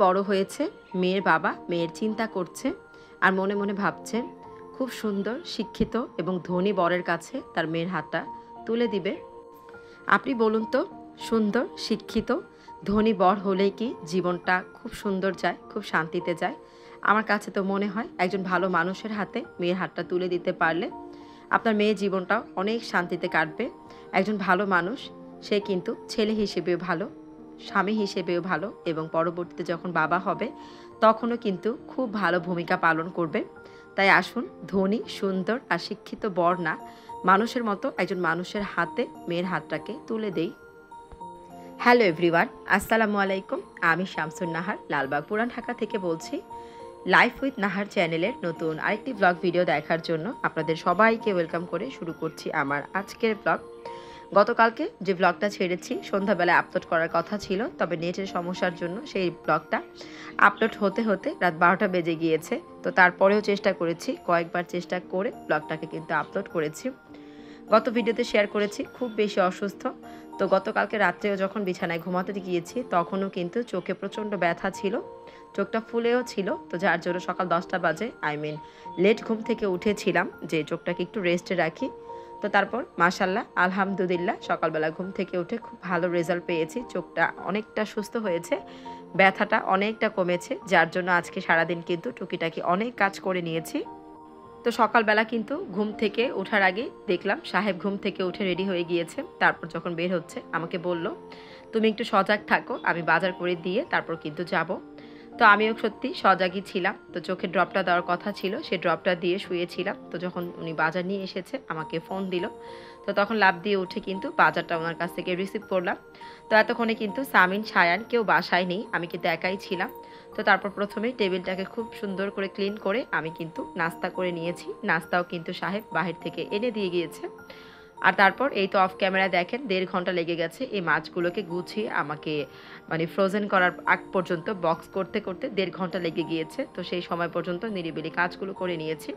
বড় হয়েছে, মেয়ের বাবা মেয়ের চিন্তা করছে আর মনে মনে ভাবছে খুব সুন্দর শিক্ষিত এবং ধনী বরের কাছে তার মেয়ের হাতটা তুলে দিবে। আপনি বলুন তো, সুন্দর শিক্ষিত ধনী বর হলেই কি জীবনটা খুব সুন্দর যায়, খুব শান্তিতে যায়? আমার কাছে তো মনে হয় একজন ভালো মানুষের হাতে মেয়ের হাতটা তুলে দিতে পারলে আপনার মেয়ের জীবনটাও অনেক শান্তিতে কাটবে। একজন ভালো মানুষ, সে কিন্তু ছেলে হিসেবেও ভালো, স্বামী হিসেবেও ভালো এবং পরবর্তীতে যখন বাবা হবে তখনও কিন্তু খুব ভালো ভূমিকা পালন করবে। তাই আসুন ধনী সুন্দর আর শিক্ষিত বর না, মানুষের মতো একজন মানুষের হাতে মেয়ের হাতটাকে তুলে দেই। হ্যালো এভরিওয়ান, আসসালামু আলাইকুম। আমি শামসুন নাহার লালবাগ পুরান ঢাকা থেকে বলছি। লাইফ উইথ নাহার চ্যানেলের নতুন আরেকটি ব্লগ ভিডিও দেখার জন্য আপনাদের সবাইকে ওয়েলকাম করে শুরু করছি আমার আজকের ব্লগ। গতকালকে যে ব্লগটা ছেড়েছি সন্ধ্যাবেলায় আপলোড করার কথা ছিল, তবে নেটের সমস্যার জন্য সেই ব্লগটা আপলোড হতে হতে রাত 12টা বেজে গিয়েছে। তো তারপরেও চেষ্টা করেছি, কয়েকবার চেষ্টা করে ব্লগটাকে কিন্তু আপলোড করেছি। গত ভিডিওতে শেয়ার করেছি খুব বেশি অসুস্থ। তো গতকালকে রাত্রেও যখন বিছানায় ঘুমাতে গিয়েছি তখনও কিন্তু চোখে প্রচণ্ড ব্যথা ছিল, চোখটা ফুলেও ছিল। তো যার জন্য সকাল 10টা বাজে লেট ঘুম থেকে উঠেছিলাম যে চোখটাকে একটু রেস্টে রাখি। তো তারপর মাশাল্লাহ আলহামদুলিল্লাহ সকালবেলা ঘুম থেকে উঠে খুব ভালো রেজাল্ট পেয়েছি, চোখটা অনেকটা সুস্থ হয়েছে, ব্যথাটা অনেকটা কমেছে। যার জন্য আজকে সারাদিন কিন্তু টুকিটাকি অনেক কাজ করে নিয়েছি। তো সকালবেলা কিন্তু ঘুম থেকে ওঠার আগে দেখলাম সাহেব ঘুম থেকে উঠে রেডি হয়ে গিয়েছে। তারপর যখন বের হচ্ছে আমাকে বলল, তুমি একটু সজাগ থাকো, আমি বাজার করে দিয়ে তারপর কিন্তু যাব। তো আমিও সত্যি সজাগই ছিলাম। তো চোখে ড্রপটা দেওয়ার কথা ছিল, সেই ড্রপটা দিয়ে শুয়েছিলাম। তো যখন উনি বাজার নিয়ে এসেছে আমাকে ফোন দিল। তো তখন লাফ দিয়ে উঠে কিন্তু বাজারটা ওনার কাছ থেকে রিসিভ করলাম। তো এতক্ষণে কিন্তু সামিন সায়ান কেউ বাসায় নেই, আমি কিন্তু একাই ছিলাম। তো তারপর প্রথমে টেবিলটাকে খুব সুন্দর করে ক্লিন করে আমি কিন্তু নাস্তা করে নিয়েছি। নাস্তাও কিন্তু সাহেব বাহির থেকে এনে দিয়ে গিয়েছে। আর তারপর এই তো অফ ক্যামেরা দেখেন 1.5 ঘন্টা লেগে গেছে এই মাছগুলোকে গুছিয়ে আমাকে ফ্রোজেন করার আগ পর্যন্ত, বক্স করতে করতে 1.5 ঘন্টা লেগে গিয়েছে। তো সেই সময় পর্যন্ত নিরিবিলি কাজগুলো করে নিয়েছি।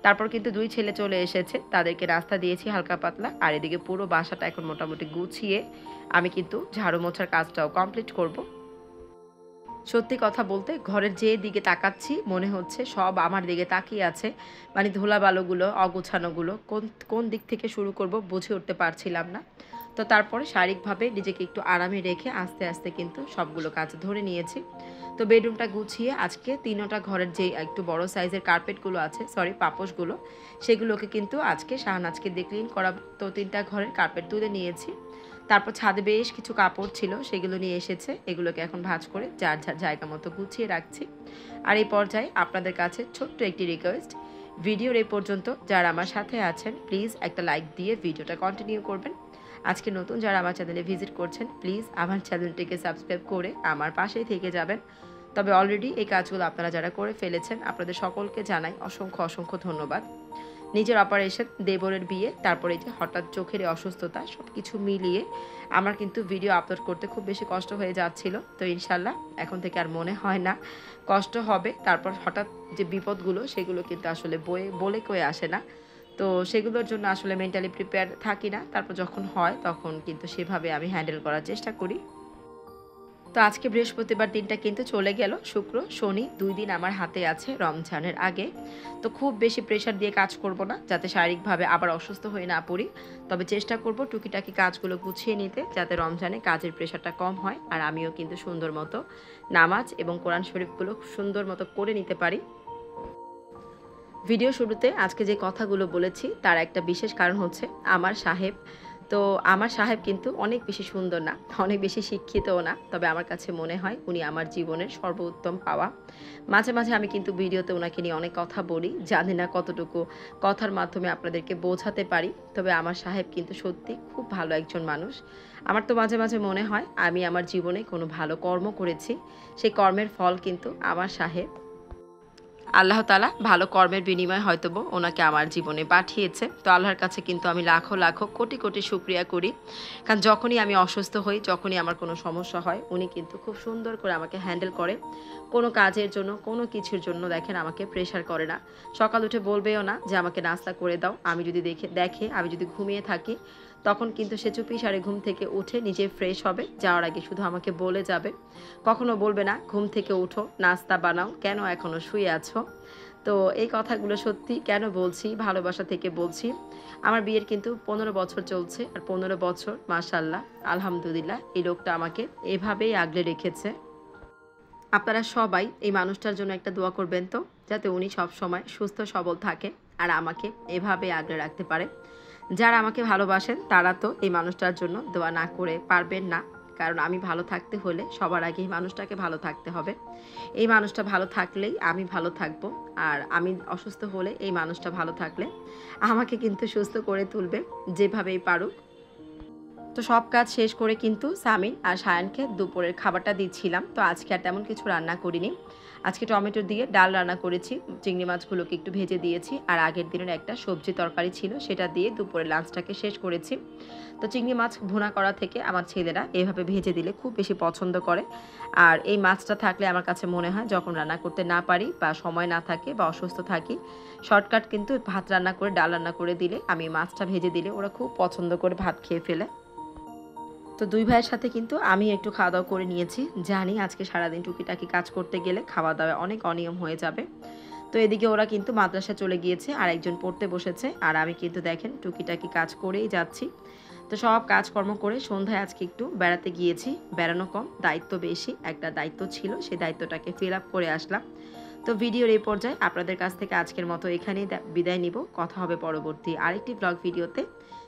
তারপর কিন্তু 2 ছেলে চলে এসেছে, তাদেরকে নাস্তা দিয়েছি হালকা পাতলা। আর এদিকে পুরো বাসাটা এখন মোটামুটি গুছিয়ে আমি কিন্তু ঝাড়ু মোছার কাজটাও কমপ্লিট করব। সত্যি কথা বলতে ঘরের যে দিকে তাকাচ্ছি মনে হচ্ছে সব আমার দিকে তাকিয়ে আছে। ধুলাবালুগুলো অগোছানোগুলো কোন কোন দিক থেকে শুরু করব বুঝে উঠতে পারছিলাম না। তো তারপরে শারীরিকভাবে নিজেকে একটু আরামে রেখে আস্তে আস্তে কিন্তু সবগুলো কাজ ধরে নিয়েছি। তো বেডরুমটা গুছিয়ে আজকে 3টা ঘরের যে একটু বড় সাইজের কার্পেটগুলো আছে, পাপোশগুলো, সেগুলোকে কিন্তু আজকে শাহনাজকে দিয়ে ক্লিন করা। তো 3টা ঘরের কার্পেট তুলে নিয়েছি। তারপর ছাদে বেশ কিছু কাপড় ছিল, সেগুলো নিয়ে এসেছে, এগুলোকে এখন ভাঁজ করে যার যার জায়গা মতো গুছিয়ে রাখছি। আর এই পর্যায়ে আপনাদের কাছে ছোট্ট একটি রিকোয়েস্ট, ভিডিওর এই পর্যন্ত যারা আমার সাথে আছেন প্লিজ একটা লাইক দিয়ে ভিডিওটা কন্টিনিউ করবেন। আজকে নতুন যারা আমার চ্যানেলে ভিজিট করছেন প্লিজ আমার চ্যানেলটিকে সাবস্ক্রাইব করে আমার পাশেই থেকে যাবেন। তবে অলরেডি এই কাজগুলো আপনারা যারা করে ফেলেছেন আপনাদের সকলকে জানাই অসংখ্য অসংখ্য ধন্যবাদ। নিজের অপারেশন, দেবরের বিয়ে, তারপরে এই যে হঠাৎ চোখের অসুস্থতা, সব কিছু মিলিয়ে আমার কিন্তু ভিডিও আপলোড করতে খুব বেশি কষ্ট হয়ে যাচ্ছিল। তো ইনশাল্লাহ এখন থেকে আর মনে হয় না কষ্ট হবে। তারপর হঠাৎ যে বিপদগুলো সেগুলো কিন্তু আসলে বলে কয়ে আসে না। তো সেগুলোর জন্য আসলে মেন্টালি প্রিপেয়ার থাকি না। তারপর যখন হয় তখন কিন্তু সেভাবে আমি হ্যান্ডেল করার চেষ্টা করি। তো আজকে বৃহস্পতিবার দিনটা কিন্তু চলে গেল, শুক্র শনি 2 দিন আমার হাতে আছে রমজানের আগে। তো খুব বেশি প্রেশার দিয়ে কাজ করব না, যাতে শারীরিকভাবে আবার অসুস্থ হয়ে না পড়ি। তবে চেষ্টা করব টুকিটাকি কাজগুলো গুছিয়ে নিতে, যাতে রমজানে কাজের প্রেশারটা কম হয় আর আমিও কিন্তু সুন্দর মতো নামাজ এবং কোরআন শরীফগুলো সুন্দর মতো করে নিতে পারি। ভিডিও শুরুতে আজকে যে কথাগুলো বলেছি তার একটা বিশেষ কারণ হচ্ছে আমার সাহেব। তো আমার সাহেব কিন্তু অনেক বেশি সুন্দর না, অনেক বেশি শিক্ষিতও না, তবে আমার কাছে মনে হয় উনি আমার জীবনের সর্বোত্তম পাওয়া। মাঝে মাঝে আমি কিন্তু ভিডিওতে ওনাকে নিয়ে অনেক কথা বলি, জানি না কতটুকু কথার মাধ্যমে আপনাদেরকে বোঝাতে পারি। তবে আমার সাহেব কিন্তু সত্যি খুব ভালো একজন মানুষ। আমার তো মাঝে মাঝে মনে হয় আমি আমার জীবনে কোনো ভালো কর্ম করেছি, সেই কর্মের ফল কিন্তু আমার সাহেব। আল্লাহ তাআলা ভালো কর্মের বিনিময়ে হয়তোবা ওনাকে আমার জীবনে পাঠিয়েছে। তো আল্লাহর কাছে কিন্তু আমি লাখো লাখো কোটি কোটি শুকরিয়া করি। কারণ যখনই আমি অসুস্থ হই, যখনই আমার কোনো সমস্যা হয়, উনি কিন্তু খুব সুন্দর করে আমাকে হ্যান্ডেল করে। কোনো কাজের জন্য, কোনো কিছুর জন্য দেখেন আমাকে প্রেশার করে না। সকাল উঠে বলবেও না যে আমাকে নাস্তা করে দাও। আমি যদি দেখে আমি যদি ঘুমিয়ে থাকি তখন কিন্তু সে চুপিসারে ঘুম থেকে উঠে নিজে ফ্রেশ হবে, যাওয়ার আগে শুধু আমাকে বলে যাবে, কখনো বলবে না ঘুম থেকে উঠো নাস্তা বানাও, কেন এখনও শুয়ে আছো। তো এই কথাগুলো সত্যি কেন বলছি, ভালোবাসা থেকে বলছি। আমার বিয়ের কিন্তু 15 বছর চলছে, আর 15 বছর মাশাল্লাহ আলহামদুলিল্লাহ এই লোকটা আমাকে এভাবেই আগলে রেখেছে। আপনারা সবাই এই মানুষটার জন্য একটা দোয়া করবেন তো, যাতে উনি সব সময় সুস্থ সবল থাকে আর আমাকে এভাবে আগলে রাখতে পারে। যারা আমাকে ভালোবাসেন তারা তো এই মানুষটার জন্য দোয়া না করে পারবেন না, কারণ আমি ভালো থাকতে হলে সবার আগে এই মানুষটাকে ভালো থাকতে হবে। এই মানুষটা ভালো থাকলেই আমি ভালো থাকব, আর আমি অসুস্থ হলে এই মানুষটা ভালো থাকলে আমাকে কিন্তু সুস্থ করে তুলবে যেভাবেই পারুক। তো সব কাজ শেষ করে কিন্তু সামিন আর সায়ানকে দুপুরের খাবারটা দিচ্ছিলাম। তো আজকে আর তেমন কিছু রান্না করিনি, আজকে টমেটো দিয়ে ডাল রান্না করেছি, চিংড়ি মাছগুলোকে একটু ভেজে দিয়েছি, আর আগের দিনের একটা সবজি তরকারি ছিল সেটা দিয়ে দুপুরের লাঞ্চটাকে শেষ করেছি। তো চিংড়ি মাছ ভুনা করা থেকে আমার ছেলেরা এভাবে ভেজে দিলে খুব বেশি পছন্দ করে। আর এই মাছটা থাকলে আমার কাছে মনে হয় যখন রান্না করতে না পারি বা সময় না থাকে বা অসুস্থ থাকি, শর্টকাট কিন্তু ভাত রান্না করে ডাল রান্না করে দিলে, আমি মাছটা ভেজে দিলে ওরা খুব পছন্দ করে ভাত খেয়ে ফেলে। তো দুই ভাইয়ের সাথে কিন্তু আমি একটু খাওয়া দাওয়া করে নিয়েছি, জানি আজকে সারাদিন টুকিটাকি কাজ করতে গেলে খাওয়া দাওয়া অনেক অনিয়ম হয়ে যাবে। তো এদিকে ওরা কিন্তু মাদ্রাসা চলে গিয়েছে, আর একজন পড়তে বসেছে, আর আমি কিন্তু দেখেন টুকিটাকি কাজ করেই যাচ্ছি। তো সব কাজকর্ম করে সন্ধ্যায় আজকে একটু বেড়াতে গিয়েছি, বেড়ানো কম দায়িত্ব বেশি, একটা দায়িত্ব ছিল সেই দায়িত্বটাকে ফিল আপ করে আসলাম। তো ভিডিওর এই পর্যায়ে আপনাদের কাছ থেকে আজকের মতো এখানেই বিদায় নিব, কথা হবে পরবর্তী আরেকটি ব্লগ ভিডিওতে।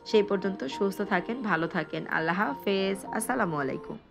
সেই পর্যন্ত সুস্থ থাকেন, ভালো থাকেন, আল্লাহ হাফেজ, আসসালামু আলাইকুম।